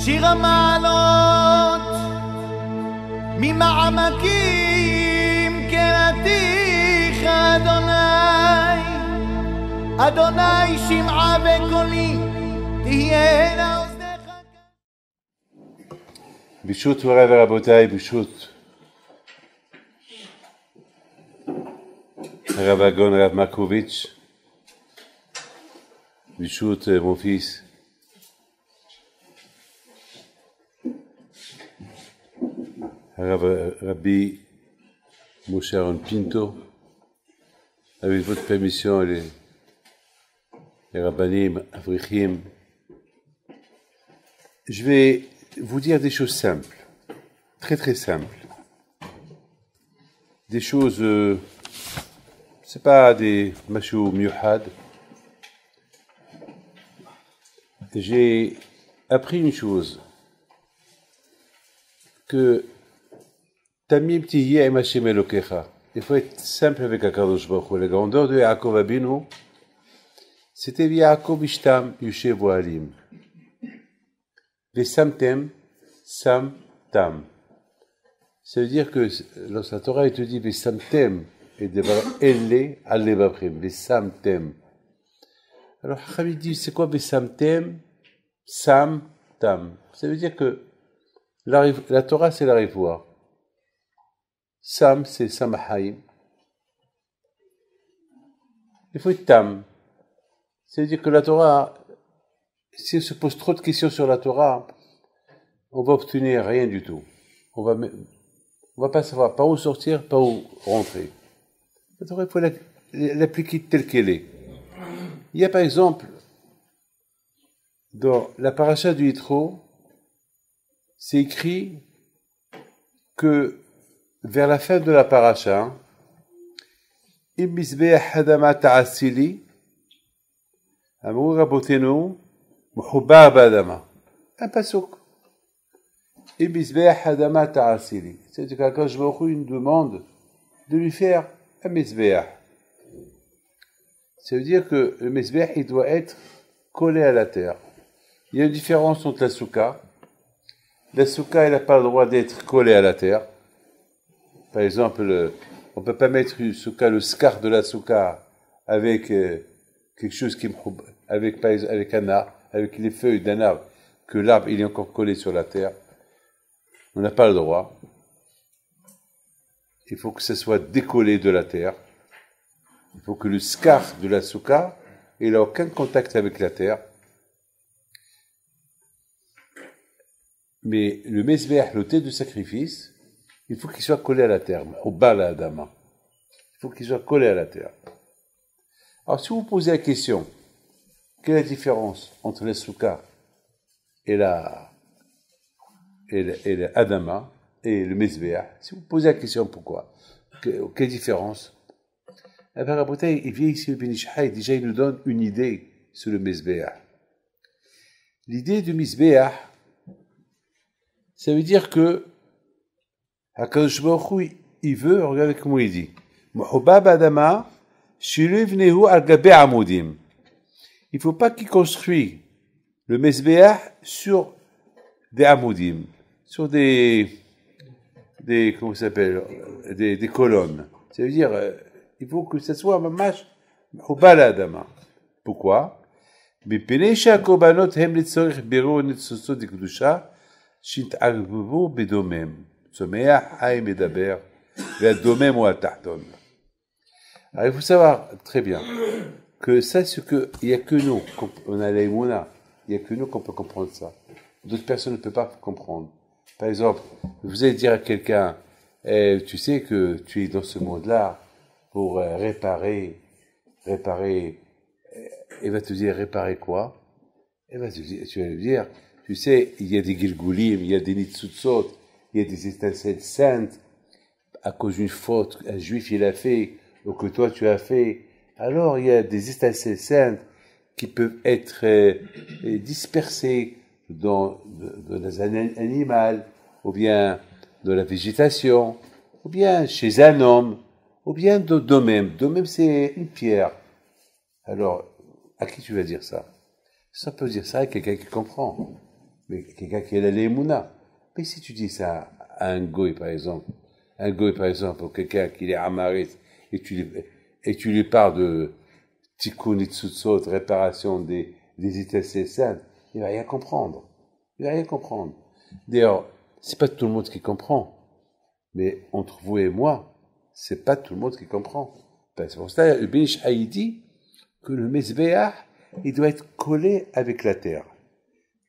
שיר המעלות ממעמקים קראתיך אדוני, אדוני שמעה בקולי תהיינה אוזניך. ברשות מוריי ורבותיי, ברשות הרב הגאון הרב מקוביץ', ברשות mon fils Rabbi Moshe Aaron Pinto, avec votre permission, les Rabbanim, Avrichim, je vais vous dire des choses simples, très très simples. Des choses, c'est pas des machou miuhad. J'ai appris une chose, que Tamim tihiya im Hashem Elokecha. Il faut être simple avec Akadosh Baruch Hu. La grandeur de Yaakov Abinu, c'était Yaakov Ishtam Yushev Ohalim. Vesamtem, Sam Tam. Ça veut dire que lorsque la Torah te dit Vesamtem et Devar Elle Alevavrim, Vesamtem. Alors Chachamim dit c'est quoi Vesamtem, Sam Tam? Ça veut dire que la Torah c'est la rivoire. Sam, c'est Samhaïm. Il faut être tam. C'est-à-dire que la Torah, si on se pose trop de questions sur la Torah, on va obtenir rien du tout. On va pas savoir par où sortir, par où rentrer. La Torah, il faut l'appliquer telle qu'elle est. Il y a par exemple, dans la paracha du Yitro, c'est écrit que vers la fin de la paracha, Im mizbeach hadama ta'asili, amrou rabotenu, muhubar ba'adama. Un pasuk. Im mizbeach hadama ta'asili. C'est-à-dire qu'Akadosh Baruch Hu nous demande de lui faire un mizbeach. Ça veut dire que le mizbeach, il doit être collé à la terre. Il y a une différence entre la souka. La souka, elle n'a pas le droit d'être collée à la terre. Par exemple, on ne peut pas mettre une souka, le scar de la souka avec quelque chose qui avec un arbre, avec les feuilles d'un arbre, que l'arbre il est encore collé sur la terre. On n'a pas le droit. Il faut que ça soit décollé de la terre. Il faut que le scar de la souka il n'a aucun contact avec la terre. Mais le mezbeach, l'autel de sacrifice, il faut qu'il soit collé à la terre. Il faut qu'il soit collé à la terre. Alors, si vous posez la question, quelle est la différence entre la souka et l'adama et le mezbeach? Si vous posez la question, pourquoi? Quelle différence? Eh bien, Rabotai, il vient ici, le Ben Ish Chai, déjà il nous donne une idée sur le mezbeach. L'idée du mezbeach, ça veut dire que Akadosh Baruch Hu, il veut, regardez comment il dit. Muhubab adama, shilivnehu al gabe amudim. Il ne faut pas qu'il construise le mezbeach sur des amudim, sur des comment ça s'appelle, des colonnes. Ça veut dire, il faut que ça soit mamash muhubab adama. Pourquoi? Mipnei she'akorbanot hem litzorich birur nitzotzot dekudusha, shit'arvuvu bedomem. Alors, il faut savoir très bien que ça, c'est que il n'y a que nous, on a l'aïmouna, il n'y a que nous qu'on peut comprendre ça. D'autres personnes ne peuvent pas comprendre. Par exemple, vous allez dire à quelqu'un, tu sais que tu es dans ce monde-là pour réparer, il va te dire réparer quoi? Tu vas lui dire, tu sais, il y a des gilgoulim, il y a des nitzutzot, il y a des étincelles saintes, à cause d'une faute qu'un juif il a fait, ou que toi tu as fait. Alors il y a des étincelles saintes qui peuvent être dispersées dans un animal, ou bien dans la végétation, ou bien chez un homme, ou bien d'eux-mêmes. D'eux-mêmes c'est une pierre. Alors, à qui tu vas dire ça? Ça peut dire ça à quelqu'un qui comprend. Mais quelqu'un qui a la lémouna. Mais si tu dis ça à un goy, par exemple, ou quelqu'un qui est amarit, et tu lui parles de tikkun itzutzot, réparation des étincelles saintes, il va rien comprendre. Il va rien comprendre. D'ailleurs, c'est pas tout le monde qui comprend. Mais entre vous et moi, c'est pas tout le monde qui comprend. C'est pour ça que le Ben Ish Chai dit que le Mezbeach, il doit être collé avec la terre.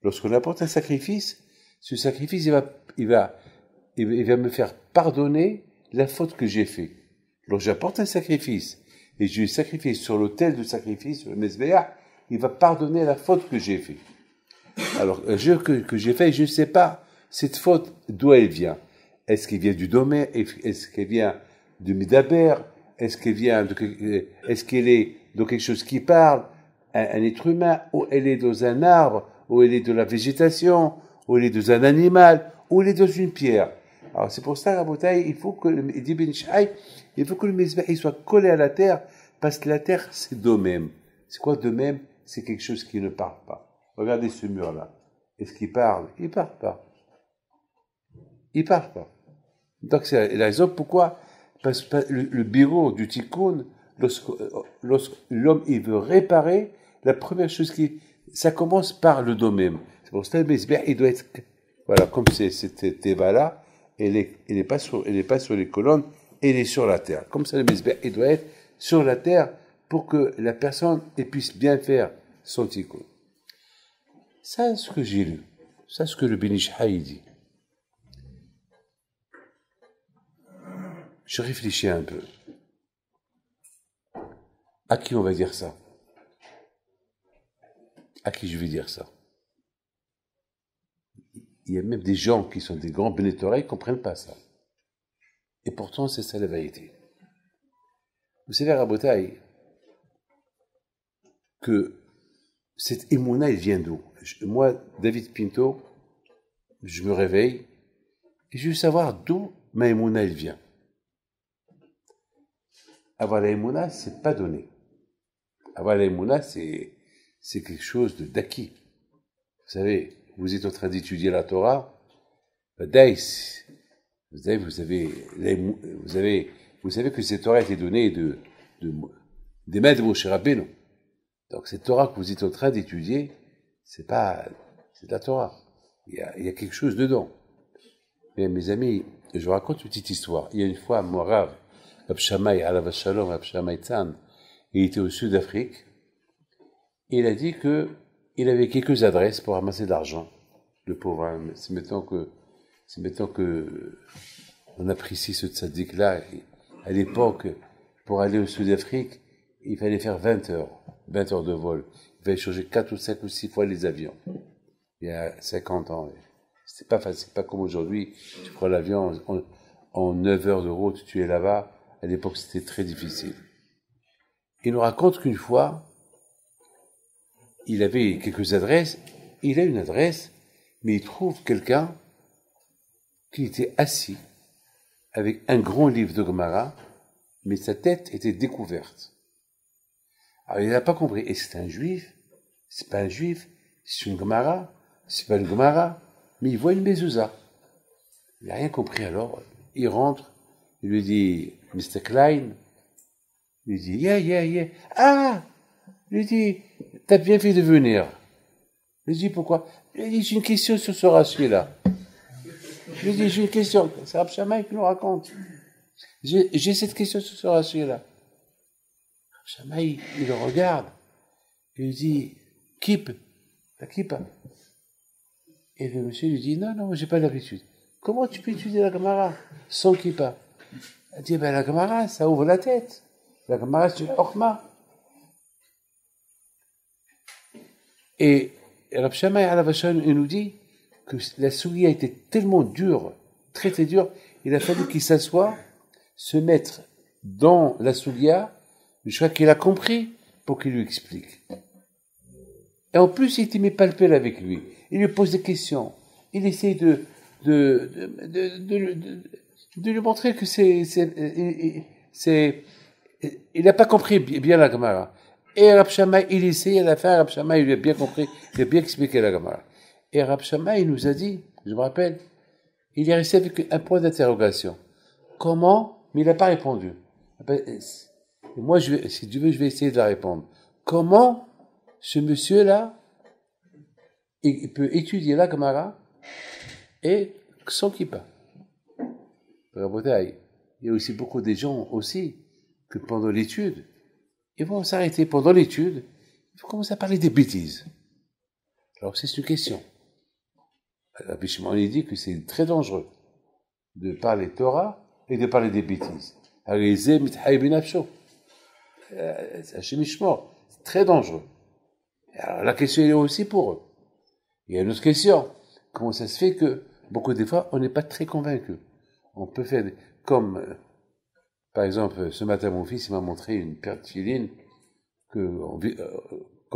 Lorsqu'on apporte un sacrifice, ce sacrifice, il va me faire pardonner la faute que j'ai faite. Lorsque j'apporte un sacrifice, et je le sacrifie sur l'autel de sacrifice, le Mezbeach, il va pardonner la faute que j'ai faite. Alors, un jeu que j'ai fait, je ne sais pas, cette faute, d'où elle vient. Est-ce qu'elle vient du domaine? Est-ce qu'elle vient de Midaber? Est-ce qu'elle est de quelque chose qui parle? Un être humain? Ou elle est dans un arbre? Ou elle est de la végétation? Ou elle est dans un animal? Ou elle est dans une pierre? Alors, c'est pour ça, Rabotai, il faut que le Mizbeach soit collé à la terre, parce que la terre, c'est d'eux-mêmes. C'est quoi d'eux-mêmes? C'est quelque chose qui ne parle pas. Regardez ce mur-là. Est-ce qu'il parle? Il parle pas. Il parle pas. Donc c'est la raison pourquoi, parce que le bureau du tikkun, lorsque l'homme il veut réparer, la première chose ça commence par le domaine. C'est pour ça que le Mizbeach, il doit être, voilà, comme cette teva-là, elle est pas sur les colonnes, elle est sur la terre. Comme ça, le Mizbeach, il doit être sur la terre pour que la personne puisse bien faire son tikkun. Ça, c'est ce que j'ai lu. Ça, c'est ce que le Ben Ish Chai dit. Je réfléchis un peu. À qui on va dire ça? À qui je vais dire ça? Il y a même des gens qui sont des grands bénétoreilles qui ne comprennent pas ça. Et pourtant, c'est ça la vérité. Vous savez, Rabotai, que cette émouna, elle vient d'où? Moi, David Pinto, je me réveille et je veux savoir d'où ma émouna, elle vient. Avoir la émouna, c'est pas donné. Avoir la émouna, c'est quelque chose d'acquis. Vous savez, vous êtes en train d'étudier la Torah, vous savez que cette Torah a été donnée des mains de Moshe Rabbeinu. Donc cette Torah que vous êtes en train d'étudier, c'est de la Torah. Il y a quelque chose dedans. Mais mes amis, je vous raconte une petite histoire. Il y a une fois, mon Rav, Rab Shammai, Alav Shalom, Rab Shammai Tzan, il était au Sud-Afrique, et il a dit qu'il avait quelques adresses pour ramasser de l'argent. Le pauvre, hein. C'est maintenant que on apprécie ce tzaddik-là. À l'époque, pour aller au Sud-Afrique, il fallait faire 20 heures de vol. Il fallait changer 4 ou 5 ou 6 fois les avions. Il y a 50 ans. C'était pas facile, pas comme aujourd'hui. Tu prends l'avion, en 9 heures de route, tu es là-bas. À l'époque, c'était très difficile. Il nous raconte qu'une fois, il avait quelques adresses. Il a une adresse, mais il trouve quelqu'un qui était assis avec un grand livre de Gemara, mais sa tête était découverte. Alors il n'a pas compris. Et c'est un juif? C'est pas un juif? C'est une Gemara? C'est pas une Gemara? Mais il voit une mezouza. Il n'a rien compris alors. Il rentre, il lui dit, Mr. Klein, il lui dit, yeah. Ah! Il lui dit, t'as bien fait de venir. Il lui dit, pourquoi? Il lui dit, j'ai une question sur ce racier-là. Je lui dis, j'ai une question. C'est Rab Shammai qui nous raconte. J'ai cette question sur ce racier-là. Rab Shammai, il le regarde. Il lui dit, la kippa. Et le monsieur lui dit, non, j'ai pas l'habitude. Comment tu peux étudier la Gemara sans kippa? Il dit, la Gemara, ça ouvre la tête. La Gemara, c'est une Chokma. Et Rab Shammai Alav Shalom, il nous dit que la soulière était tellement dure, très dure, il a fallu qu'il s'assoie, se mettre dans la soulière, jusqu'à qu'il a compris pour qu'il lui explique. Et en plus, il était mis palpable avec lui. Il lui pose des questions. Il essaie de lui montrer que il n'a pas compris bien la Gemara. Et Rab Shammai, il essaye, à la fin, Rab Shammai, il a bien compris, il a bien expliqué la Gemara. Et Rab Shammai, il nous a dit, je me rappelle, il est resté avec un point d'interrogation. Comment? Mais il n'a pas répondu. Et moi, si tu veux, je vais essayer de la répondre. Comment ce monsieur-là, il peut étudier la Gemara et sans kippa? Il y a aussi beaucoup de gens aussi que pendant l'étude, ils vont s'arrêter pendant l'étude, il faut commencer à parler des bêtises. Alors c'est une question. Rabbi Shimon il dit que c'est très dangereux de parler Torah et de parler des bêtises. C'est très dangereux. Alors la question est aussi pour eux. Il y a une autre question. Comment ça se fait que beaucoup de fois on n'est pas très convaincus? On peut faire comme par exemple ce matin mon fils il m'a montré une paire de filines qu'on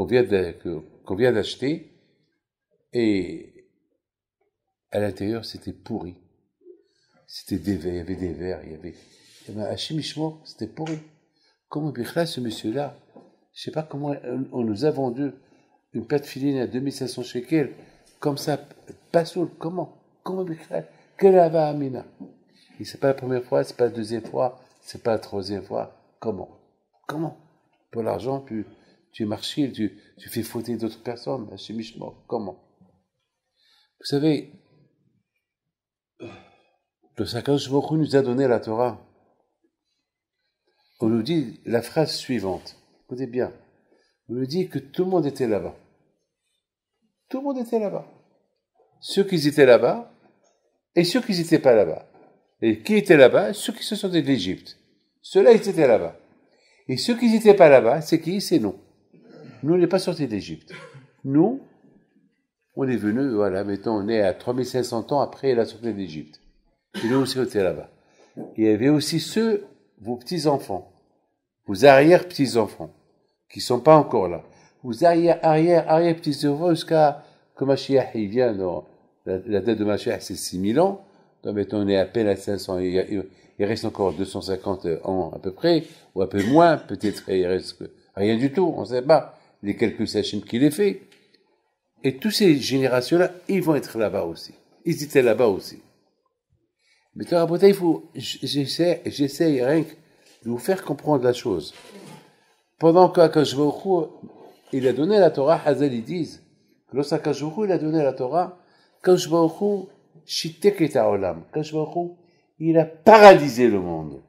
vient d'acheter et à l'intérieur c'était pourri. C'était des verres, il y avait des verres, il y avait Hachim Ishmo, c'était pourri. Comment Bichla, ce monsieur-là, je sais pas comment on nous a vendu une paire de filines à 2500 shekels, comme ça, pas soul, comment Bichla, quelle ava amina? Et c'est pas la première fois, c'est pas la deuxième fois, c'est pas la troisième fois, comment pour l'argent, tu marchies, tu fais fauter d'autres personnes, Hachim Ishmo, comment? Vous savez, le Sakadosh Baruch Hu nous a donné la Torah. On nous dit la phrase suivante. Écoutez bien. On nous dit que tout le monde était là-bas. Tout le monde était là-bas. Ceux qui étaient là-bas et ceux qui n'étaient pas là-bas. Et qui étaient là-bas? Ceux qui se sont de l'Égypte. Ceux-là, ils étaient là-bas. Et ceux qui n'étaient pas là-bas, c'est qui? C'est nous. Nous, on n'est pas sortis d'Égypte. Nous, on est venus, voilà, mettons, on est à 3500 ans après la sortie d'Égypte. Et nous aussi, on était là-bas. Il y avait aussi vos petits-enfants, vos arrière-petits-enfants, qui sont pas encore là. Vos arrière-petits-enfants jusqu'à que Mashiach, il vient, la date de Mashiach, c'est 6000 ans. Donc, mettons, on est à peine à 500, il reste encore 250 ans à peu près, ou un peu moins, peut-être, il reste rien du tout, on ne sait pas. Les calculs Sachem qui les fait. Et toutes ces générations-là, ils vont être là-bas aussi. Ils étaient là-bas aussi. Mais toi, il faut, j'essaie rien que de vous faire comprendre la chose. Pendant qu'Akadosh Baruch Hu, il a donné la Torah, Hazal, ils disent, que lorsqu'Akadosh Baruch Hu, il a donné la Torah, Akadosh Baruch Hu, shitek et ha'olam. Akadosh Baruch Hu, il a paralysé le monde.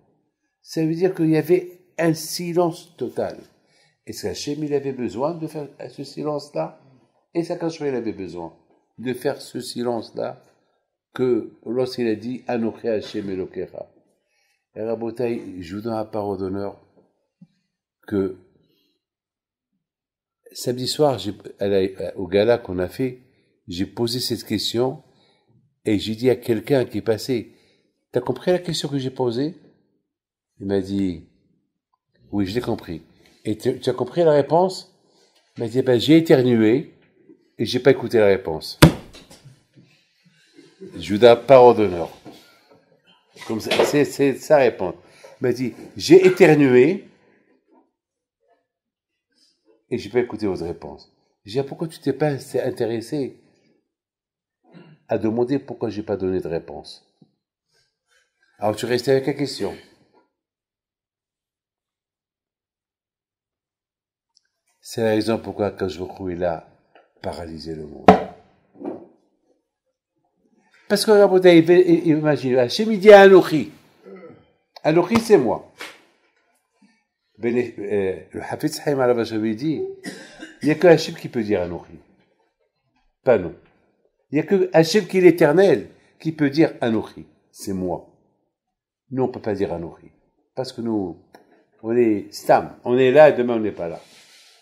Ça veut dire qu'il y avait un silence total. Est-ce qu'Hachem, il avait besoin de faire ce silence-là? Et ça, quand il avait besoin de faire ce silence-là, que lorsqu'il a dit Anochi Hashem Elokecha. Et Rabotai, je vous donne la parole d'honneur que samedi soir, au gala qu'on a fait, j'ai posé cette question et j'ai dit à quelqu'un qui est passé, t'as compris la question que j'ai posée? Il m'a dit, oui, je l'ai compris. Et tu as compris la réponse? Il m'a dit, ben, j'ai éternué et j'ai pas écouté la réponse. Je vous donne la parole d'honneur. Comme ça, c'est sa réponse. Il m'a dit, j'ai éternué et j'ai pas écouté votre réponse. J'ai dit, pourquoi tu t'es pas intéressé à demander pourquoi j'ai pas donné de réponse? Alors tu restais avec la question. C'est la raison pourquoi Akadosh Baruch Hu, il a paralysé le monde. Parce que Rabotai, imagine, Hachem il dit à Anochi. Anochi, c'est moi. Le Hafetz Chaim Alav Hashem dit, il n'y a que Hachem qui peut dire Anochi. Pas nous. Il n'y a que Hachem qui est l'éternel qui peut dire Anochi. C'est moi. Nous, on ne peut pas dire Anochi. Parce que nous, on est stam. On est là, demain, on n'est pas là.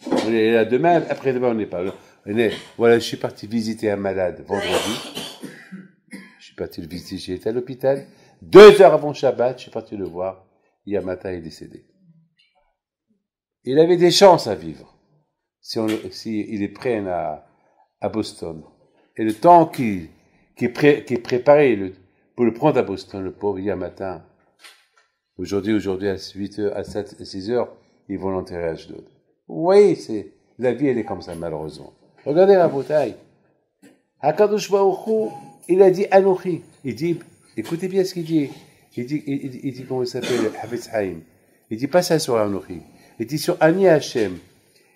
On est là demain, après-demain, on n'est pas là. Voilà, je suis parti visiter un malade vendredi. Je suis parti le visiter, j'étais à l'hôpital. 2 heures avant Shabbat, je suis parti le voir. Hier matin, il est décédé. Il avait des chances à vivre. Si il est prêt à Boston. Et le temps qui est préparé pour le prendre à Boston, le pauvre, hier matin, aujourd'hui à 8 heures, à 7, 6 heures, ils vont l'enterrer à Ashdod. Oui, la vie, elle est comme ça, malheureusement. Regardez la bouteille. Hakadosh Baruch Hu, il a dit Anochi. Il dit, écoutez bien ce qu'il dit. Il dit comment il s'appelle, Hafetz Haïm. Il dit pas ça sur Anochi. Il dit sur Ani Hashem.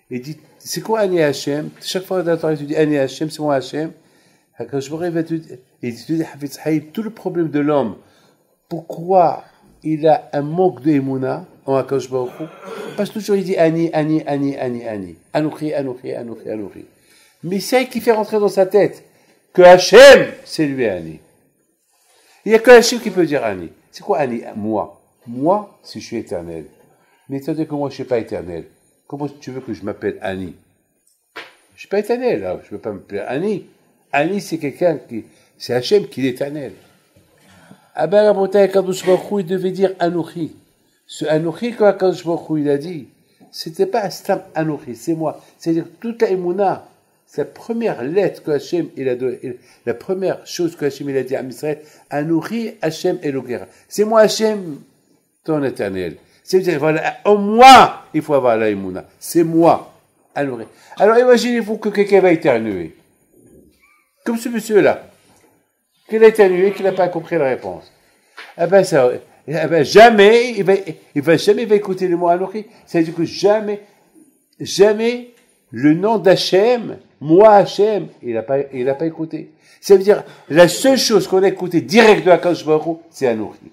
Il dit, c'est quoi Ani Hashem? Chaque fois que tu dis Ani Hashem, c'est moi Hashem. Hakadosh Baruch Hu va te dire, il dit, Hafetz Haïm, tout le problème de l'homme, pourquoi il a un manque de Emouna en Hakadosh Baruch Hu? Parce que toujours il dit Ani. Anochi. Mais c'est qui fait rentrer dans sa tête que Hachem, c'est lui Ani. Il n'y a que Hachem qui peut dire Ani. C'est quoi Ani? Moi. Moi, si je suis éternel. Mais étant donné que moi, je ne suis pas éternel, comment tu veux que je m'appelle Ani? Je ne suis pas éternel, là. Je ne peux pas m'appeler Ani. Ani, c'est quelqu'un qui... C'est Hachem qui est éternel. Ah ben, la montagne, Kadosh Baruch Hu, il devait dire Anochi. Ce Anochi, quand Kadosh Baruch Hu, il a dit, c'était pas un stam Anochi, c'est moi. C'est-à-dire, toute la Emouna, sa première lettre que Hachem, il a donné, la première chose que Hachem, il a dit à Israël, Anochi, Hachem Elokecha. C'est moi, Hachem, ton éternel. C'est-à-dire, voilà, en moi, il faut avoir la Emouna. C'est moi, Anochi. Alors, imaginez-vous que quelqu'un va éternuer. Comme ce monsieur-là. Qu'il a éternué, qu'il n'a pas compris la réponse. Eh ben, ça, eh ben, jamais, il va jamais écouter le mot Anochi. C'est-à-dire que jamais, le nom d'Hachem, moi Hachem, il n'a pas écouté. Ça veut dire, la seule chose qu'on a écouté direct de Hakadosh Baruch Hu, c'est Anochi.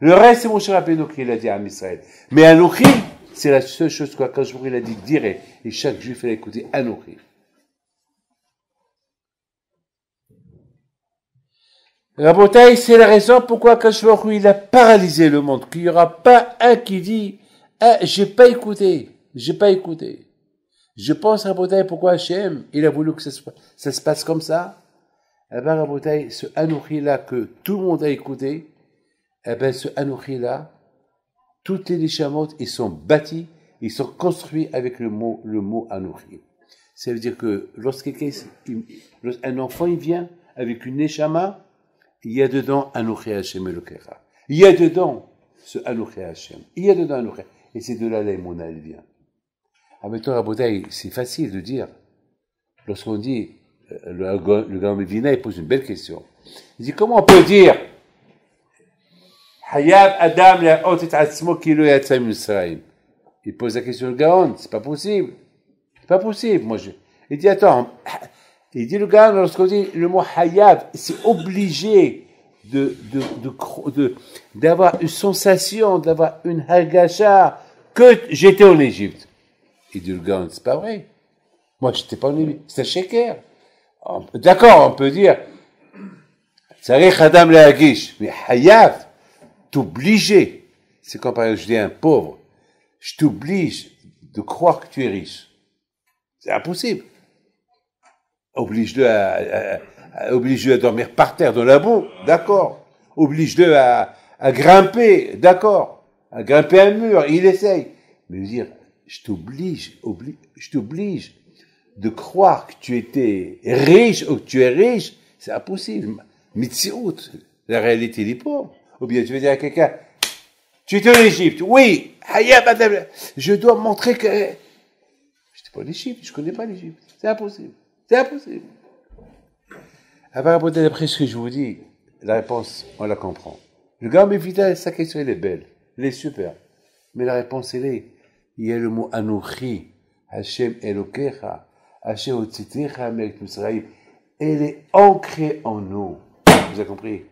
Le reste, c'est Moshe Rabbeinu qui l'a dit à Israël. Mais Anochi, c'est la seule chose qu'Hakadosh Baruch Hu a dit direct. Et chaque juif, il a écouté Anochi. Rabotaï, c'est la raison pourquoi Hakadosh Baruch Hu, il a paralysé le monde. Qu'il n'y aura pas un qui dit, ah, j'ai pas écouté. Je pense, Rabotaï, pourquoi Hachem, il a voulu que ça se passe comme ça. Eh ben, Rabotaï, ce Anochi-là que tout le monde a écouté, eh ben, ce Anochi-là, toutes les Neshamot, ils sont bâtis, ils sont construits avec le mot Anochi. Ça veut dire que lorsqu'un enfant, il vient avec une Neshama, il y a dedans Anochi Hachem Elokecha. Il y a dedans ce Anochi Hachem. Il y a dedans Anochi. Et c'est de là l'Emouna, elle vient. Ah, maintenant, Rabotaï, c'est facile de dire. Lorsqu'on dit, le grand Mévina, il pose une belle question. Il dit, comment on peut dire, Hayab Adam le'ot et atzmo ki lo yatsa mi'Misraïm. Il pose la question au Gaon, c'est pas possible. C'est pas possible. Il dit, attends, il dit le Gaon, lorsqu'on dit le mot Hayab, c'est obligé d'avoir une sensation, d'avoir une hargasha que j'étais en Égypte. Il dit le Gaon, c'est pas vrai. Moi, j'étais pas en Égypte. C'est un sheker. D'accord, on peut dire, Tzarech Adam le'agish, mais Hayab, t'obliger. C'est comme par exemple, je dis à un pauvre, je t'oblige de croire que tu es riche. C'est impossible. Oblige-le à dormir par terre dans la boue, d'accord. Oblige-le à grimper, d'accord. À grimper un mur, il essaye. Mais dire, je t'oblige de croire que tu étais riche ou que tu es riche, c'est impossible. Mitziout, la réalité des pauvres. Ou bien tu veux dire à quelqu'un, tu es en Égypte, oui, je dois montrer que je n'étais pas en Égypte, je ne connais pas l'Égypte. C'est impossible. Alors, d'après ce que je vous dis, la réponse, on la comprend. Le gars Mévida, sa question, elle est belle, elle est super. Mais la réponse, elle est, il y a le mot Anochi, Hachem Elokecha, Hachem Otzitecha, Melech Misraïm. Elle est ancrée en nous. Vous avez compris?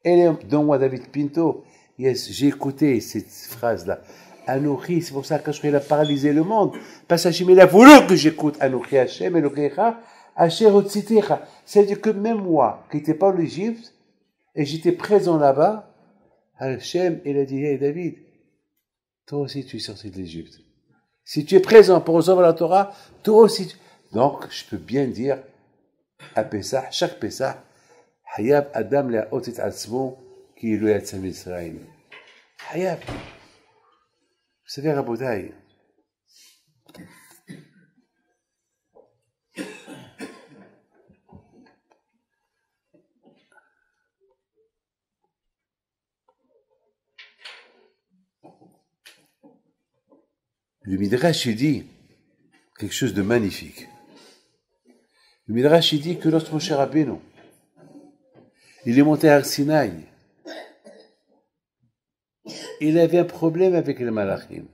Elle est dans moi, David Pinto. Yes, j'ai écouté cette phrase-là. Anochi, c'est pour ça qu'Hachem a paralysé le monde. Parce qu'Hachem, il a voulu que j'écoute Anochi, Hachem Elokecha, Hachem Otzitecha. C'est-à-dire que même moi, qui n'étais pas en Égypte, et j'étais présent là-bas, Hachem, il a dit, hey David, toi aussi tu es sorti de l'Égypte. Si tu es présent pour recevoir la Torah, toi aussi. Donc, je peux bien dire, à Pessah, chaque Pessah, Hayab Adam le'ot et atzmo ki lo yatsa mi'Misraïm. Hayab. Vous savez, Rabotaï, le Midrash dit quelque chose de magnifique. Le Midrash, il dit que lorsque Moshe Rabbeinu, il est monté à Sinaï, il avait un problème avec les malachim.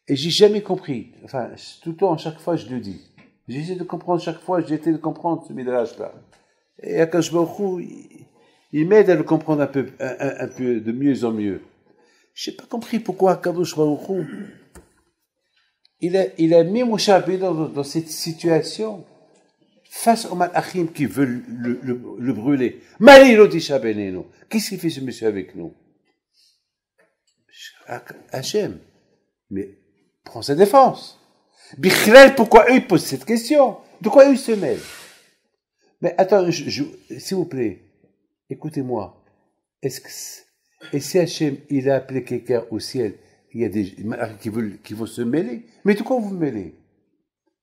Et j'ai jamais compris. Enfin, tout le temps, chaque fois, je le dis. J'essaie de comprendre chaque fois, j'essaie de comprendre ce Midrash-là. Et Akadosh Baruch Hu, il m'aide à le comprendre un peu de mieux en mieux. Je n'ai pas compris pourquoi Akadosh Baruch Hu, il a mis Moshe Rabbeinu dans cette situation face aux malachim qui veulent le brûler. Malilo Tisha Benenu. Qu'est-ce qu'il fait ce monsieur avec nous? Hachem. Mais prends sa défense. Bichlel, pourquoi eux ils posent cette question? De quoi eux ils se mêlent? Mais attends, s'il vous plaît, écoutez-moi. Et si Hachem, il a appelé quelqu'un au ciel, il y a des qui vont se mêler. Mais de quoi vous mêlez?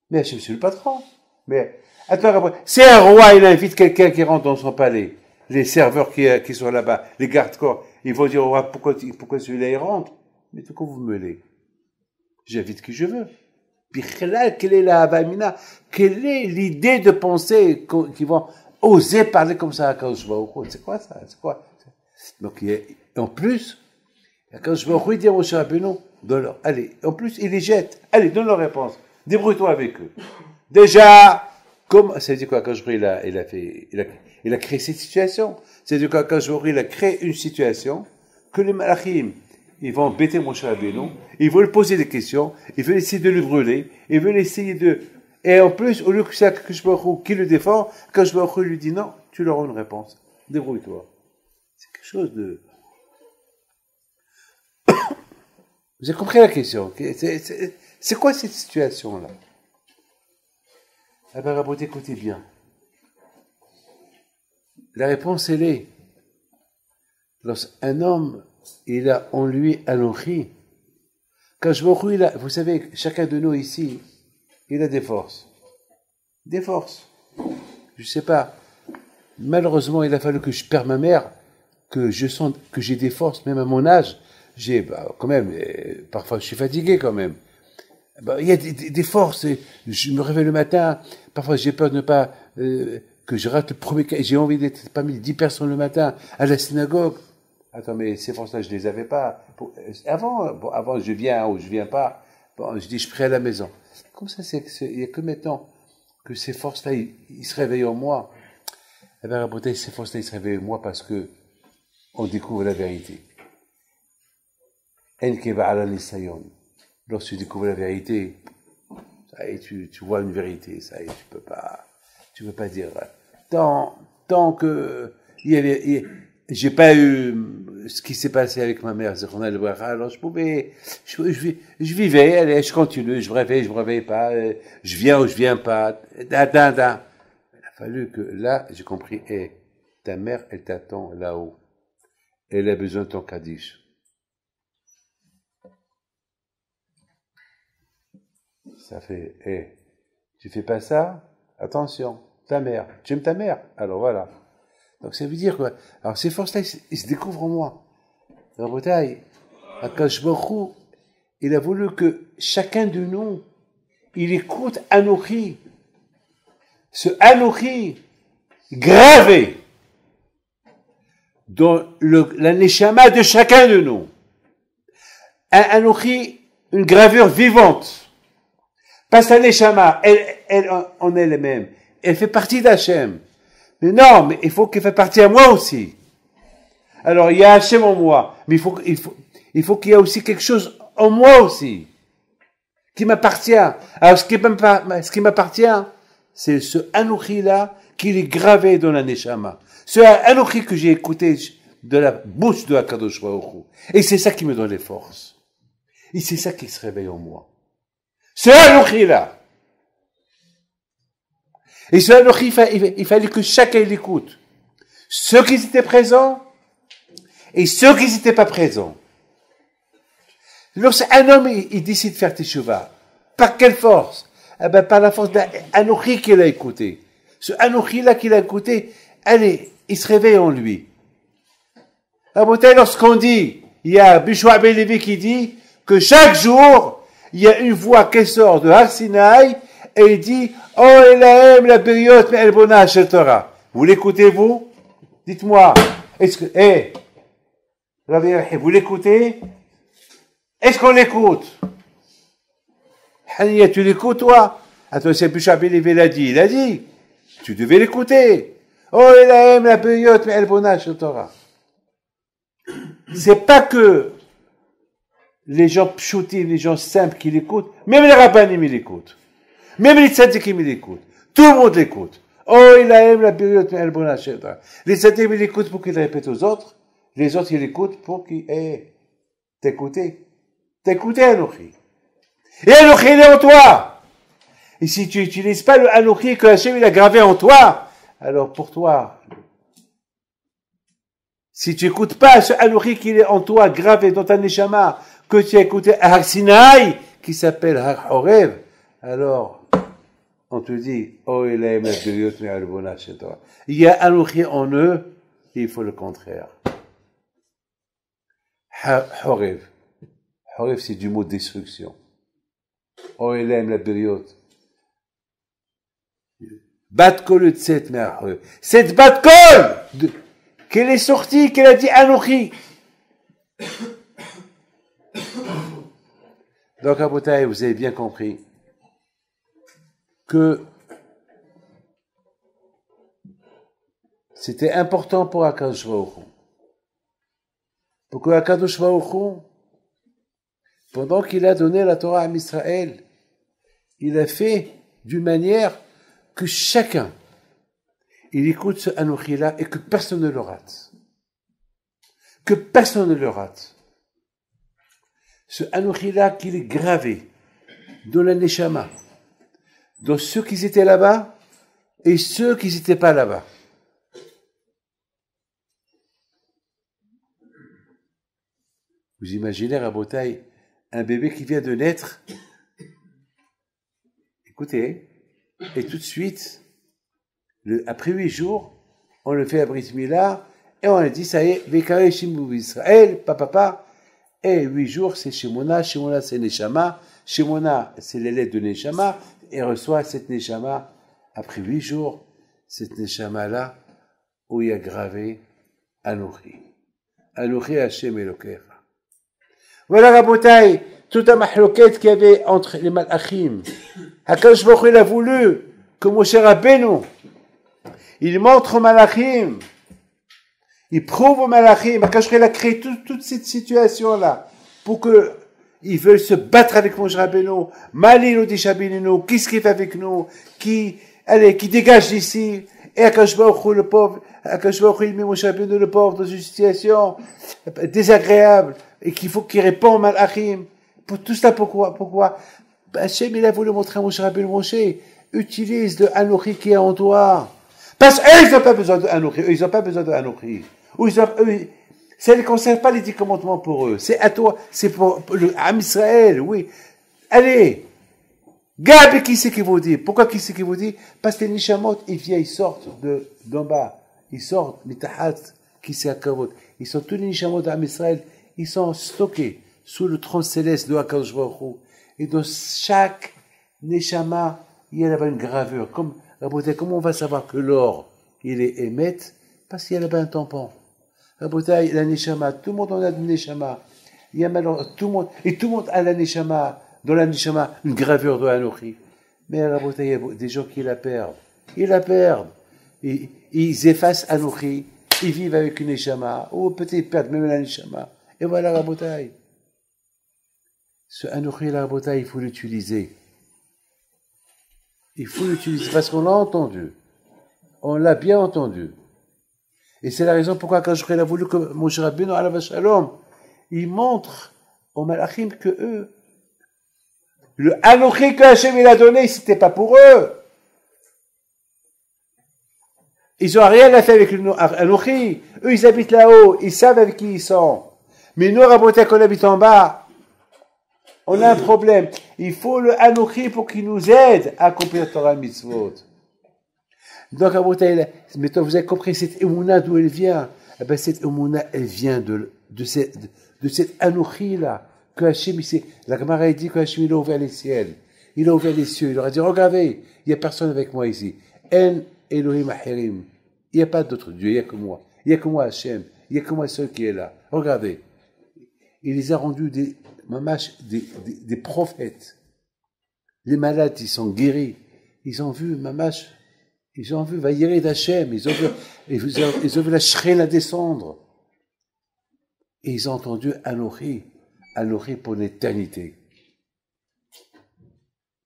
Mais Hachem, c'est le patron. Mais attends, si un roi, il invite quelqu'un qui rentre dans son palais, les serveurs qui sont là-bas, les gardes-corps, ils vont dire au roi, pourquoi celui-là il rentre? Mais de quoi vous mêlez? J'invite qui je veux. Puis là, quelle est la Havamina? Quelle est l'idée de penser qu'ils vont oser parler comme ça à Akadosh Baruch Hu? C'est quoi ça? C'est quoi? Donc, en plus, Akadosh Baruch Hu dit à Moshe Rabbeinu, allez, en plus, il les jette. Allez, donne leur réponse. Débrouille-toi avec eux. Déjà, ça veut dire quoi? Akadosh Baruch Hu, il a créé cette situation. Ça veut dire quoi? Akadosh Baruch Hu, il a créé une situation que les malachim, ils vont embêter Moshe Rabbeinu, ils veulent poser des questions, ils veulent essayer de le brûler, ils veulent essayer de... Et en plus, au lieu que c'est Akadosh Baruch Hu qui le défend, Akadosh Baruch Hu lui dit non, tu leur as une réponse. Débrouille-toi. C'est quelque chose de... Vous avez compris la question? C'est quoi cette situation-là? Ah ben, Raboté, écoutez bien. La réponse, elle est, lorsqu'un homme, il a en lui Anochi, quand je vois, vous savez, chacun de nous ici, il a des forces. Des forces. Je sais pas. Malheureusement, il a fallu que je perde ma mère, que je sente que j'ai des forces, même à mon âge. Quand même, parfois je suis fatigué quand même. Il y a des forces. Je me réveille le matin. Parfois, j'ai peur de ne pas, que je rate le premier cas. J'ai envie d'être parmi les 10 personnes le matin à la synagogue. Attends, mais ces forces-là, je les avais pas. Avant, je viens ou je viens pas. Bon, je dis, je prie à la maison. Comme ça, il y a que maintenant que ces forces-là, ils se réveillent en moi. Eh bien, Raboté, ces forces-là, ils se réveillent en moi parce que on découvre la vérité. Lorsque tu découvres la vérité, ça y est, tu vois une vérité, ça y est, tu peux pas dire, tant que j'ai pas eu ce qui s'est passé avec ma mère, alors je vivais, allez, je continue, je me réveille pas, je viens ou je viens pas, Il a fallu que, là, j'ai compris, ta mère, elle t'attend là-haut. Elle a besoin de ton Kaddish. Ça fait, tu fais pas ça? Attention, ta mère. Tu aimes ta mère? Alors voilà. Donc ça veut dire quoi? Alors ces forces-là, ils se découvrent en moi. Dans la bataille, Akadosh Baruch Hu, il a voulu que chacun de nous, il écoute Anochi. Ce Anochi, gravé dans la neshama de chacun de nous. Un Anochi, une gravure vivante. Pas sa neshama, elle en elle-même. Elle fait partie d'Hachem. Mais non, mais il faut qu'elle fasse partie à moi aussi. Alors, il y a Hachem en moi, mais il faut qu'il y ait aussi quelque chose en moi aussi, qui m'appartient. Alors, ce qui m'appartient, c'est ce Anochi-là, qui est gravé dans la neshama. Ce Anochi que j'ai écouté de la bouche de Akadosh Baruch Hu. Et c'est ça qui me donne les forces. Et c'est ça qui se réveille en moi. Ce Anochi-là. Et ce Anochi, il fallait que chacun l'écoute. Ceux qui étaient présents et ceux qui n'étaient pas présents. Lorsqu'un homme, il décide de faire teshuva, par quelle force? Eh ben, par la force d'un Anochi qu'il a écouté. Ce Anochi-là qu'il a écouté, allez, il se réveille en lui. Lorsqu'on dit, il y a Bishwa Ben Levi qui dit que chaque jour, il y a une voix qui sort de Har Sinaï et il dit, oh, Elahem, la période, mais elle bona Torah. Vous l'écoutez, vous? Dites-moi, est-ce que, vous l'écoutez? Est-ce qu'on l'écoute? Hania, tu l'écoutes, toi? Attends, c'est plus Chabé il a dit. Tu devais l'écouter. Oh, Elahem, la période, mais elle bona Torah. C'est pas que les gens pchoutim, les gens simples qui l'écoutent, même les rabbanim ils l'écoutent. Même les tzadikim ils l'écoutent. Tout le monde l'écoute. Oh, il aime la période, mais elle bonne achète. Les tzadikim ils l'écoutent pour qu'ils le répètent aux autres. Les autres ils l'écoutent pour qu'ils t'écouter. T'écouter Anochi. Et Anochi il est en toi. Et si tu n'utilises pas le Anochi que Hachem il a gravé en toi, alors pour toi, si tu n'écoutes pas ce Anochi qui est en toi, gravé dans ta neshama, que tu as écouté à Har Sinaï, qui s'appelle Har Horev, alors, on te dit, oh, il a aimé chez toi. Il y a Anochi en eux, et il faut le contraire. Horev. Horev, c'est du mot destruction. Oh, il aime la période. Bat-kol tset me Horev. Cette bat-kol! Qu'elle est sortie, qu'elle a dit Anochi. Donc, Aboutaï, vous avez bien compris que c'était important pour Akadosh Baruch Hu. Pour que Akadosh Baruch Hu, pendant qu'il a donné la Torah à Israël, il a fait d'une manière que chacun il écoute ce Anochi-là et que personne ne le rate. Que personne ne le rate. Ce Anochi-là qu'il est gravé dans la Neshama, dans ceux qui étaient là-bas et ceux qui n'étaient pas là-bas. Vous imaginez, Rabotaï, un bébé qui vient de naître, écoutez, et tout de suite, après 8 jours, on le fait à Brit Mila, et on a dit, ça y est, Vekare Shimu Israël, papa, et 8 jours, c'est Shemona c'est Neshama, Shemona c'est les lettres de Neshama, et reçoit cette Neshama, après 8 jours, cette Neshama-là, où il y a gravé Anochi. Anochi Hashem Elokecha. Voilà, Rabotai, toute la mahloquette qu'il y avait entre les malachim. Hakadosh Baruch Hu, il a voulu que Moshe Rabbeinu, il montre aux malachim, il prouve aux malachim, Hakadosh Baruch Hu, il a créé toute cette situation-là, pour que ils veulent se battre avec Moshe Rabbeinu, Malinu Dishabininu, qui se fait avec nous, qui dégage d'ici, et Hakadosh Baruch Hu, le pauvre, Hakadosh Baruch Hu, il met Moshe Rabbeinu, le pauvre, dans une situation désagréable, et qu'il faut qu'il réponde aux malachim. Pour tout cela, pourquoi? Hachem, il a voulu montrer à Moshe Rabbeinu, Moshe, utilise le Anochi qui est en toi. Parce qu'eux, ils n'ont pas besoin de Anochi. Eux, ils n'ont pas besoin de Anochi. Ça ne concerne pas les 10 commandements pour eux. C'est à toi. C'est pour le Am Israël, oui. Allez. Gabi, qui c'est qui vous dit? Pourquoi qui c'est qui vous dit? Parce que les Nishamot, ils sortent d'en bas. Ils sortent, mitahat, qui c'est à Kavod. Ils sont tous les Nishamot d'Am Israël. Ils sont stockés sous le trône céleste de Hakadosh Baruch Hu. Et dans chaque Neshama, il y a là-bas une gravure. Comment on va savoir que l'or, il est émet? Parce qu'il y a là-bas un tampon. Rabotai, la Neshama, tout le monde en a de Neshama. Il y a malheureusement, tout le monde a la Neshama, dans la Neshama, une gravure de Anochi. Mais Rabotai, il y a des gens qui la perdent. Ils la perdent. Ils effacent Anochi, ils vivent avec une Neshama, ou peut-être ils perdent même la Neshama. Et voilà, Rabotai. Ce Anochi, la Rabotai, il faut l'utiliser. Il faut l'utiliser parce qu'on l'a entendu. On l'a bien entendu. Et c'est la raison pourquoi quand je a voulu que Moshe Rabbeinu alav shalom, il montre aux malachim que eux, le Anochi que Hachem il a donné, c'était pas pour eux. Ils ont rien à faire avec le Anochi. Eux, ils habitent là-haut. Ils savent avec qui ils sont. Mais nous, Rabotai, qu'on habite en bas, on a un problème. Il faut le Anochi pour qu'il nous aide à accomplir Torah Mitzvot. Donc, Rabotai, maintenant, vous avez compris cette Emouna d'où elle vient. Eh ben, cette Emouna, elle vient de cette Anochi-là. Que Hachem, la Gemara dit que Hachem, il a ouvert les ciels. Il a ouvert les cieux, il leur a dit, regardez, il n'y a personne avec moi ici. En Elohim Ahirim. Il n'y a pas d'autre Dieu, il n'y a que moi. Il n'y a que moi Hachem, il n'y a que moi seul qui est là. Regardez. Il les a rendus des prophètes. Les malades, ils sont guéris. Ils ont vu Mamash, ils ont vu Vaïré d'Hachem, ils ont vu la Shrena descendre. Et ils ont entendu Anochi pour l'éternité.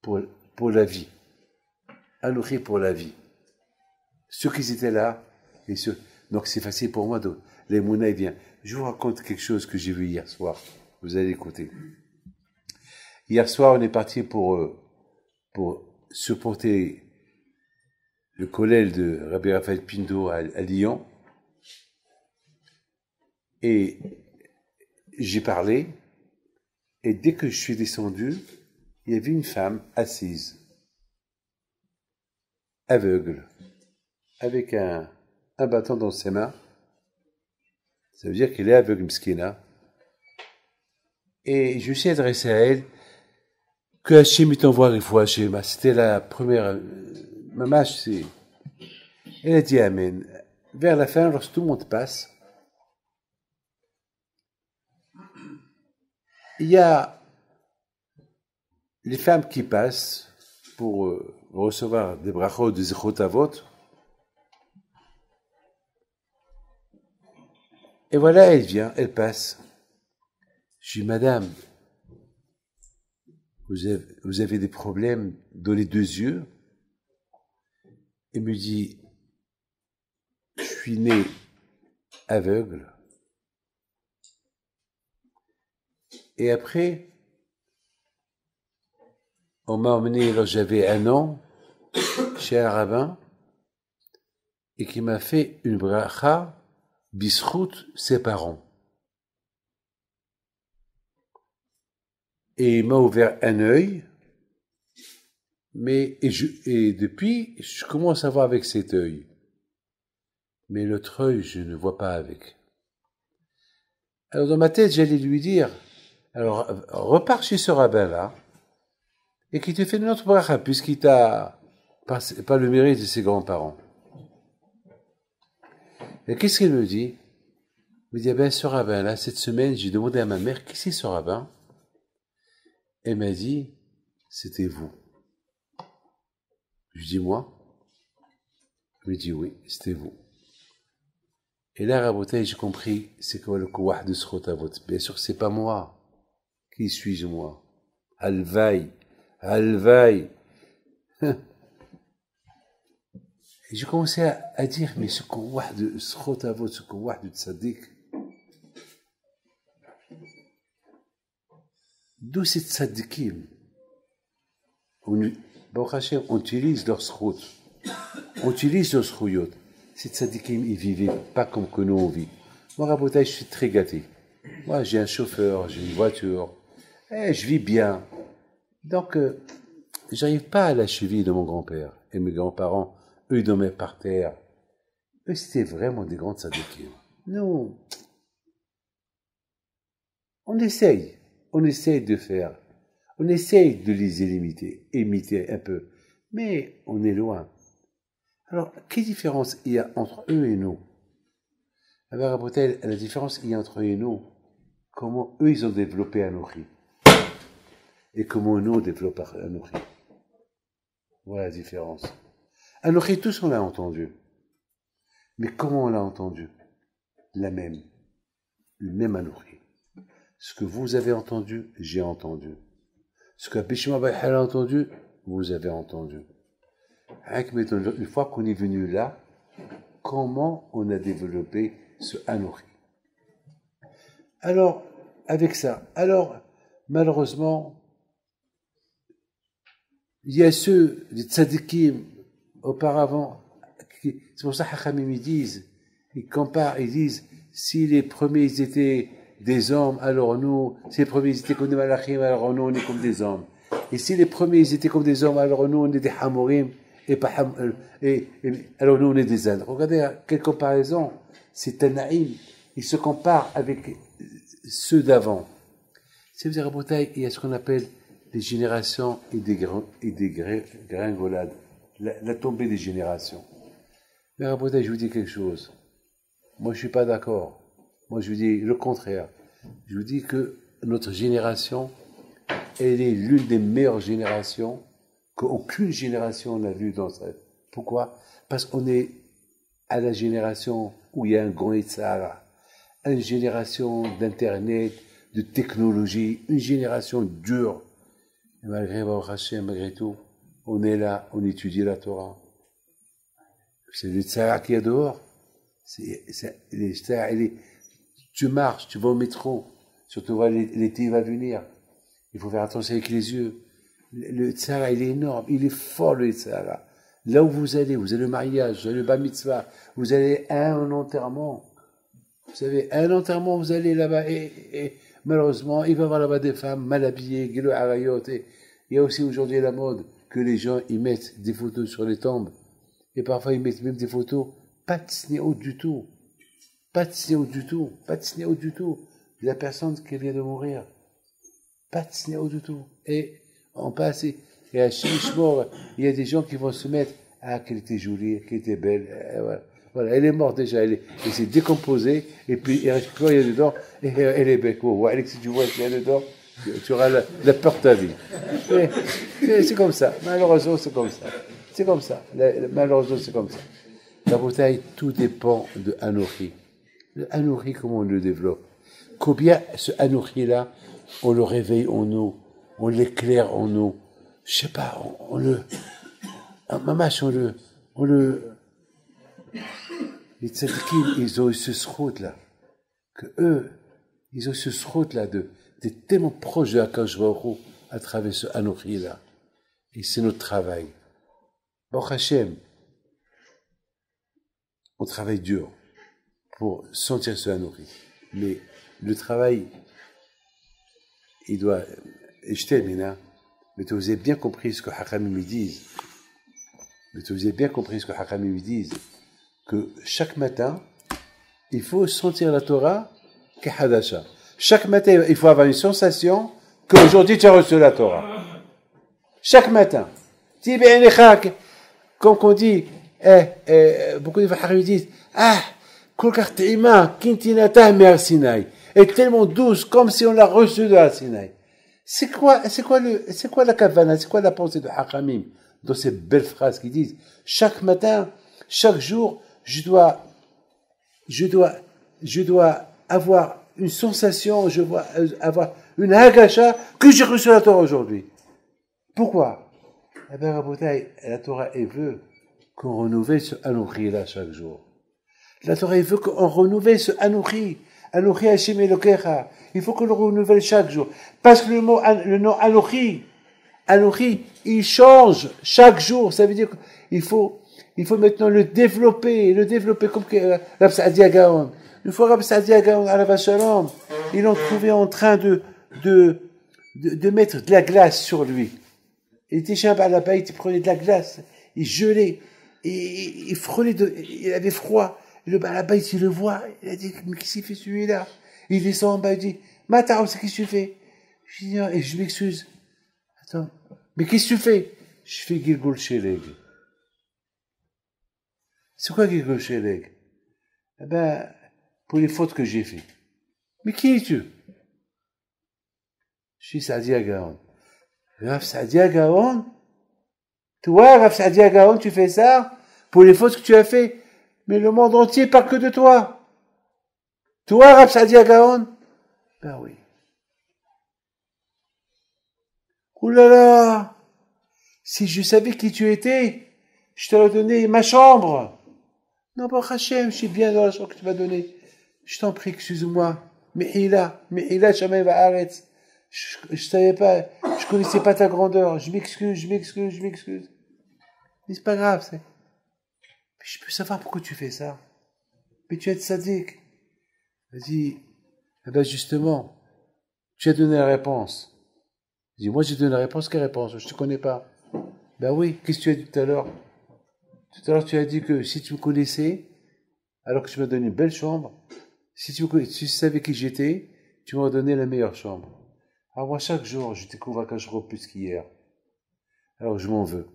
Pour la vie. Anochi pour la vie. Ceux qui étaient là, donc c'est facile pour moi les Mouna, il vient. Je vous raconte quelque chose que j'ai vu hier soir. Vous allez écouter. Hier soir, on est parti pour supporter le collège de Rabbi Raphaël Pindo à Lyon. Et j'ai parlé. Et dès que je suis descendu, il y avait une femme assise, aveugle, avec un bâton dans ses mains. Ça veut dire qu'elle est aveugle, Mskina. Et je me suis adressé à elle, que Hachem t'envoie les fois Hachem. C'était la première, Mamash, c'est. Elle a dit Amen. Vers la fin, lorsque tout le monde passe, il y a les femmes qui passent pour recevoir des brachot, des zichot avot. Et voilà, elle vient, elle passe. Je dis, madame, vous avez des problèmes dans les deux yeux? Elle me dit, je suis né aveugle. Et après, on m'a emmené, lorsque j'avais 1 an, chez un rabbin, et qui m'a fait une bracha, bisrout ses parents. Et il m'a ouvert un œil, et depuis, je commence à voir avec cet œil. Mais l'autre œil, je ne vois pas avec. Alors dans ma tête, j'allais lui dire, alors repars chez ce rabbin-là, et qui te fait une autre bracha, puisqu'il t'a pas le mérite de ses grands-parents. Et qu'est-ce qu'il me dit? Il me dit, ben, ce rabbin-là, cette semaine, j'ai demandé à ma mère, qui c'est ce rabbin? Elle m'a dit, c'était vous. Je dis, moi? Elle me dit, oui, c'était vous. Et là, Rabotai, j'ai compris, c'est quoi le kouah de Srot Avot. Bien sûr, c'est pas moi. Qui suis-je, moi? Alvaï. Et j'ai commencé à dire, mais ce kouah de Srot Avot, ce kouah de Tzaddik, d'où ces tzaddikim? Baruch Hashem, on utilise leur srout, on utilise leur srouyot. Ces tzaddikim, ils vivaient pas comme que nous on vit. Moi, Rabotai, je suis très gâté. Moi, j'ai un chauffeur, j'ai une voiture, je vis bien. Donc, j'arrive pas à la cheville de mon grand-père. Et mes grands-parents, eux, ils dormaient par terre. Eux, c'était vraiment des grands tzaddikim. Nous, on essaye de faire. On essaye de les imiter un peu. Mais on est loin. Alors, quelle différence il y a entre eux et nous? Alors, Rabotai, la différence il y a entre eux et nous, comment eux, ils ont développé Anochi. Et comment nous, on développe Anochi. Voilà la différence. Anochi, tous on l'a entendu. Mais comment on l'a entendu? Le même Anochi. Ce que vous avez entendu, j'ai entendu. Ce que Bishma Bayhal a entendu, vous avez entendu. Une fois qu'on est venu là, comment on a développé ce Anochi? Alors, avec ça, malheureusement, il y a ceux, les tzadikim, auparavant, c'est pour ça que Hachamim, ils comparent, ils disent, si les premiers ils étaient des hommes, alors nous, si les premiers ils étaient comme des malachim, alors nous, on est comme des hommes. Et si les premiers ils étaient comme des hommes, alors nous, on est des hamorim, alors nous, on est des ânes. Regardez, quelle comparaison, c'est un naïm. Ils se comparent avec ceux d'avant. C'est-à-dire, Rabotai, il y a ce qu'on appelle les générations et des gringolades, la tombée des générations. Mais Rabotai, je vous dis quelque chose. Moi, je suis pas d'accord. Moi, je vous dis le contraire. Je vous dis que notre génération, elle est l'une des meilleures générations qu'aucune génération n'a vue dans sa... Pourquoi? Parce qu'on est à la génération où il y a un grand Yitzhara, une génération d'Internet, de technologie, une génération dure. Et malgré Baruch Hashem, malgré tout, on est là, on étudie la Torah. C'est le Yitzhara qui est dehors. Tu marches, tu vas au métro, surtout l'été va venir. Il faut faire attention avec les yeux. Le Yitzhara, il est énorme, il est fort le Yitzhara. Là où vous allez le mariage, vous allez le bar mitzvah, vous allez à un enterrement. Vous savez, à un enterrement, vous allez là-bas et malheureusement, il va y avoir là-bas des femmes mal habillées, guilou arayot. Et il y a aussi aujourd'hui la mode que les gens y mettent des photos sur les tombes. Et parfois, ils mettent même des photos pas de snéo du tout. Pas de snéo du tout. Pas de snéo du tout. De la personne qui vient de mourir. Pas de snéo du tout. Et on passe, et à chaque mort, il y a des gens qui vont se mettre, ah, qu'elle était jolie, qu'elle était belle, voilà, elle est morte déjà, elle s'est décomposée, et puis il reste quoi, il y a dedans, et elle est belle, quoi. Alex, si tu vois qu'il y a dedans, tu auras la peur de ta vie. C'est comme ça, malheureusement, c'est comme ça. C'est comme ça, malheureusement, c'est comme ça. La bouteille, tout dépend de Anochi. Le Anochi, comment on le développe? Combien ce Anochi-là, on le réveille en nous, on l'éclaire en nous, je sais pas, on le, les tzadikim, ils ont eu ce srout là, que eux, ils ont eu ce srout là d'être tellement proches de Akadosh Baruch Hu à travers ce Anochi là. Et c'est notre travail. Baruch Hashem, on travaille dur pour sentir ce Anochi. Mais le travail, il doit, et je termine, hein, mais vous avez bien compris ce que Hakamim me disent. Que chaque matin, il faut sentir la Torah kehadasha. Chaque matin, il faut avoir une sensation qu'aujourd'hui tu as reçu la Torah. Chaque matin. Comme on dit, beaucoup de fois disent, kolkar ta'ima, kintinata mer Sinaï. Est tellement douce, comme si on l'a reçu de la Sinaï. C'est quoi la kavana, c'est quoi la pensée de Hakamim dans ces belles phrases qui disent, chaque matin, chaque jour, je dois avoir une sensation, je dois avoir une hagasha que j'ai reçu la Torah aujourd'hui. Pourquoi? Eh bien, Rabotai, la Torah, elle veut qu'on renouvelle ce Anochi là chaque jour. La Torah, elle veut qu'on renouvelle ce Anochi. Anochi Hashem Elokecha. Il faut qu'on le renouvelle chaque jour. Parce que le nom Anochi, il change chaque jour. Ça veut dire qu'il faut maintenant le développer comme Rav Saadia Gaon. Une fois Rav Saadia Gaon à la Shalom, ils l'ont trouvé en train de mettre de la glace sur lui. Il était chez un balabait, il prenait de la glace, il gelait, il frôlait il avait froid. Le balabait, il le voit, il a dit, mais qu'est-ce qu'il fait celui-là? Il descend en bas, il dit, Matao, c'est qu'est-ce que tu fais? Je dis, et je m'excuse. Attends, mais qu'est-ce que tu fais? Je fais Gilgul Sheleg. C'est quoi Gilgul Sheleg? Eh ben, pour les fautes que j'ai fait. Mais qui es-tu? Je suis Saadia Gaon. Rav Saadia Gaon? Toi, Rav Saadia Gaon, tu fais ça pour les fautes que tu as fait? Mais le monde entier parle que de toi. Toi, Rav Saadia Gaon? Ben oui. Ouh là là! Si je savais qui tu étais, je t'aurais donné ma chambre. Non, Baruch Hashem, je suis bien dans la chambre que tu m'as donnée. Je t'en prie, excuse-moi. Mehila, Shammai Va'aretz. Je savais pas, je connaissais pas ta grandeur. Je m'excuse. Mais c'est pas grave, c'est. Mais je peux savoir pourquoi tu fais ça. Mais tu es tzaddik. Vas-y. Eh ben, justement, tu as donné la réponse. Je dis, moi, j'ai donné la réponse. Quelle réponse? Je te connais pas. Ben oui, qu'est-ce que tu as dit tout à l'heure? Tout à l'heure, tu as dit que si tu me connaissais, alors que tu m'as donné une belle chambre, si tu savais qui j'étais, tu m'aurais donné la meilleure chambre. Alors moi, chaque jour, je découvre Akashvor plus qu'hier. Alors je m'en veux.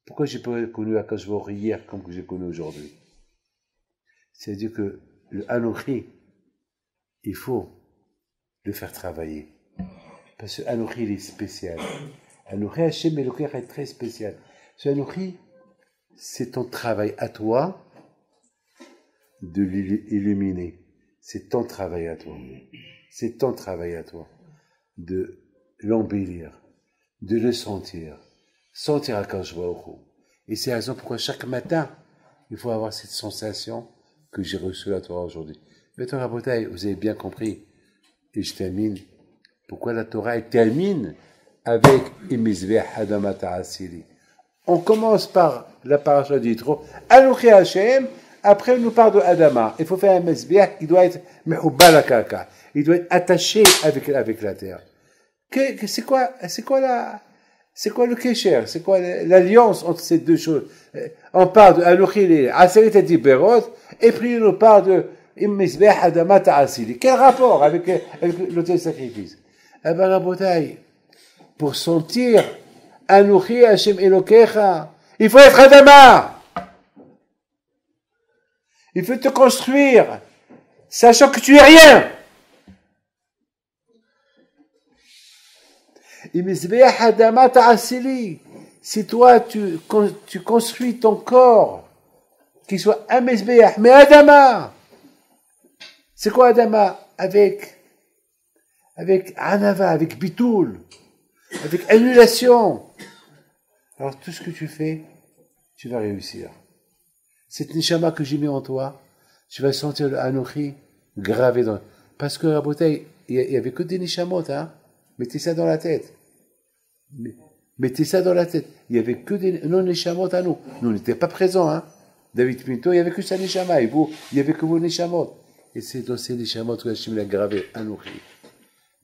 Pourquoi j'ai pas connu Akashvor hier comme que j'ai connu aujourd'hui? C'est-à-dire que le Anochi, il faut le faire travailler. Parce que Anochi, il est spécial. Anochi Hashem Elokecha est très spécial. Ce Anochi, c'est ton travail à toi de l'illuminer. C'est ton travail à toi. C'est ton travail à toi de l'embellir, de le sentir Akashvor. Et c'est la raison pourquoi chaque matin, il faut avoir cette sensation que j'ai reçue la Torah aujourd'hui. Maintenant, Rabotai, vous avez bien compris, et je termine, pourquoi la Torah elle termine avec Imizveh Adama Ta'asili. On commence par la paracha d'Yitro, Anochi Hashem, après on nous parle de Adama. Il faut faire un Mizveh qui doit être Mehubal Akaka. Il doit être attaché avec la terre. C'est quoi le kécher? C'est quoi l'alliance entre ces deux choses? On parle de Anochi Aseret et Diberot, et puis on nous parle de Mizbeh Adama Ta'asili. Quel rapport avec l'autel de sacrifice? Eh ben, Rabotai, pour sentir Anochi Hashem Elokecha, il faut être Adama. Il faut te construire, sachant que tu es rien. Si toi, tu construis ton corps, qu'il soit un Mizbeach, mais Adama. C'est quoi Adama? Avec Anava, avec Bitoul, avec annulation. Alors tout ce que tu fais, tu vas réussir. Cette Neshama que j'ai mis en toi, tu vas sentir le Anochi gravé dans... Parce que, à Bouteille, il y avait que des Neshamot, hein. Mettez ça dans la tête. Mettez ça dans la tête. Il y avait que des non-Neshamot à nous. Nous n'étions pas présents, hein. David Pinto, il n'y avait que sa Neshama, et vous, il n'y avait que vos Neshamot. Et c'est dans ces Neshamot que Hachem l'a gravé, Anochi.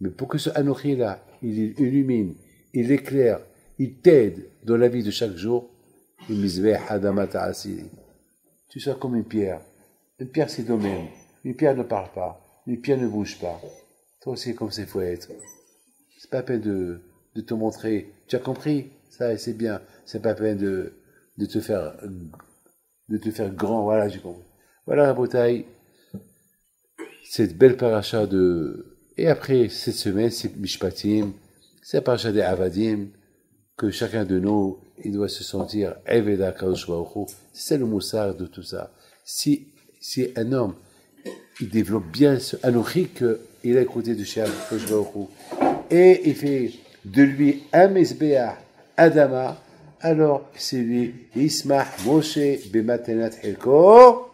Mais pour que ce Anochi-là, il illumine, il éclaire, il t'aide dans la vie de chaque jour, il Mizbeh Adama Ta'asili. Tu sois comme une pierre. Une pierre, c'est domaine. Une pierre ne parle pas. Une pierre ne bouge pas. Toi aussi, comme ça, il faut être. C'est pas la peine de te montrer. Tu as compris? Ça, c'est bien. C'est pas la peine de te faire grand. Voilà, j'ai compris. Voilà, la bataille. Cette belle paracha et après, cette semaine, c'est Mishpatim. C'est la paracha des Avadim. Que chacun de nous, il doit se sentir Eved HaKadosh Baruch Hu. C'est le moussard de tout ça. Si un homme, il développe bien ce Anochi qu'il a écouté du Shem HaKadosh Baruch Hu, et il fait de lui un Mizbeach Adama, alors c'est lui, Yismach Moshe B'matenat Hilko,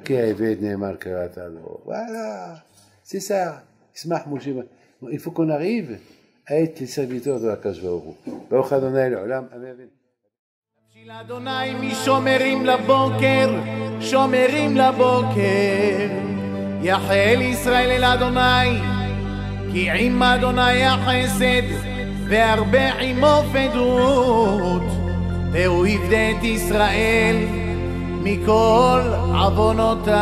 Ke'eved Ne'emar Karatalo. Voilà, c'est ça. Yismach Moshe. Il faut qu'on arrive à être les serviteurs de Akash Baruch Hu. Baruch Adonai l'Olam. Amen. של אדוני משומרים לבוקר, שומרים לבוקר. יחל ישראל אל אדוני, כי עם אדוני החסד, והרבה עמו פדות. והוא יפדה את ישראל מכל עוונותיו.